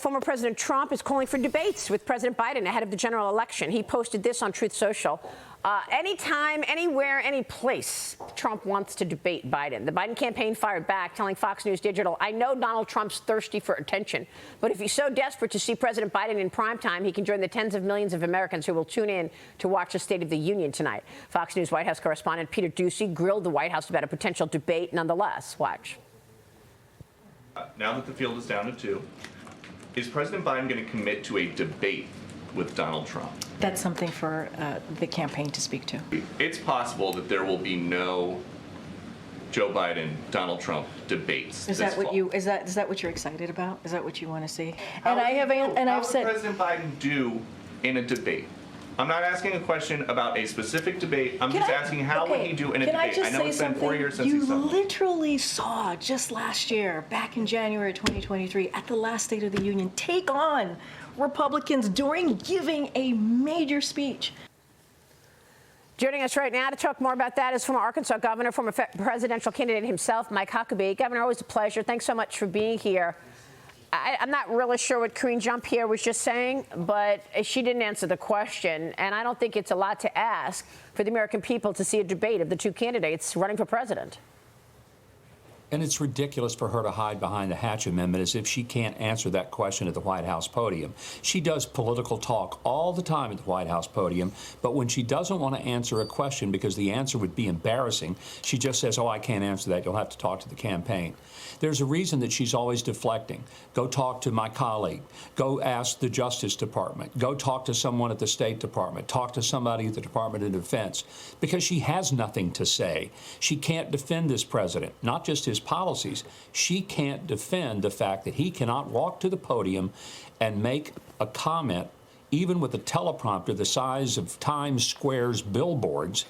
Former President Trump is calling for debates with President Biden ahead of the general election. He posted this on Truth Social. Anytime, anywhere, any place, Trump wants to debate Biden. The Biden campaign fired back, telling Fox News Digital, "I know Donald Trump's thirsty for attention, but if he's so desperate to see President Biden in primetime, he can join the tens of millions of Americans who will tune in to watch the State of the Union tonight." Fox News White House correspondent Peter Doocy grilled the White House about a potential debate nonetheless. Watch. Now that the field is down to two, is President Biden going to commit to a debate with Donald Trump? That's something for the campaign to speak to. It's possible that there will be no Joe Biden, Donald Trump debates. Is that what you? Is that what you're excited about? Is that what you want to see? How I've said, would President Biden do in a debate? I'm not asking a question about a specific debate. I'm just asking how would he do in a debate? I know it's been 4 years since he's done. You literally saw just last year, back in January 2023, at the last State of the Union, take on Republicans during giving a major speech. Joining us right now to talk more about that is former Arkansas Governor, former presidential candidate himself, Mike Huckabee. Governor, always a pleasure. Thanks so much for being here. I'm not really sure what jean-pierre was just saying, but she didn't answer the question, and I don't think it's a lot to ask for the American people to see a debate of the two candidates running for president. And it's ridiculous for her to hide behind the Hatch Amendment as if she can't answer that question at the White House podium. She does political talk all the time at the White House podium, but when she doesn't want to answer a question because the answer would be embarrassing, she just says, "Oh, I can't answer that. You'll have to talk to the campaign." There's a reason that she's always deflecting. Go talk to my colleague. Go ask the Justice Department. Go talk to someone at the State Department. Talk to somebody at the Department of Defense. Because she has nothing to say. She can't defend this president, not just his policies. She can't defend the fact that he cannot walk to the podium and make a comment, even with a teleprompter the size of Times Square's billboards,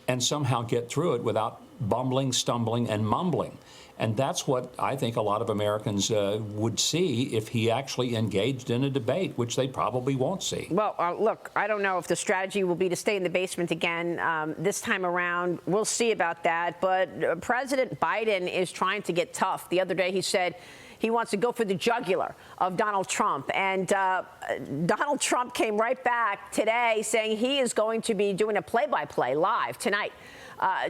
and somehow get through it without bumbling, stumbling, and mumbling. And that's what I think a lot of Americans would see if he actually engaged in a debate, which they probably won't see. Well, look, I don't know if the strategy will be to stay in the basement again this time around. We'll see about that. But President Biden is trying to get tough. The other day he said he wants to go for the jugular of Donald Trump. And Donald Trump came right back today saying he is going to be doing a play-by-play live tonight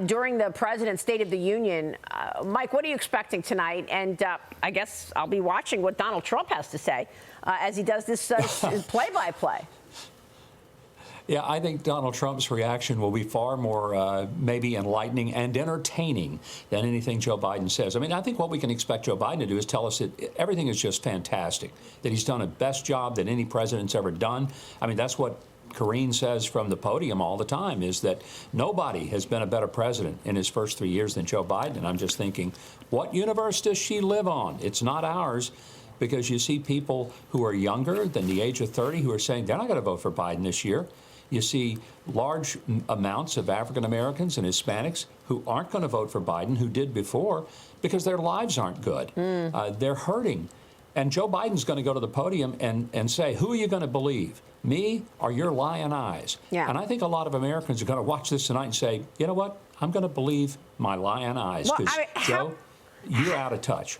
during the President's State of the Union. Mike, what are you expecting tonight? And I guess I'll be watching what Donald Trump has to say as he does this play-by-play. Yeah, I think Donald Trump's reaction will be far more maybe enlightening and entertaining than anything Joe Biden says. I mean, I think what we can expect Joe Biden to do is tell us that everything is just fantastic, that he's done a best job that any president's ever done. I mean, that's what Karine says from the podium all the time, is that nobody has been a better president in his first 3 years than Joe Biden. And I'm just thinking, what universe does she live on? It's not ours. Because you see people who are younger than the age of 30 who are saying they're not going to vote for Biden this year. You see large amounts of African Americans and Hispanics who aren't going to vote for Biden, who did before, because their lives aren't good. They're hurting. And Joe Biden's going to go to the podium and say, who are you going to believe, me or your lying eyes? Yeah. And I think a lot of Americans are going to watch this tonight and say, you know what, I'm going to believe my lying eyes, because, Joe, you're out of touch.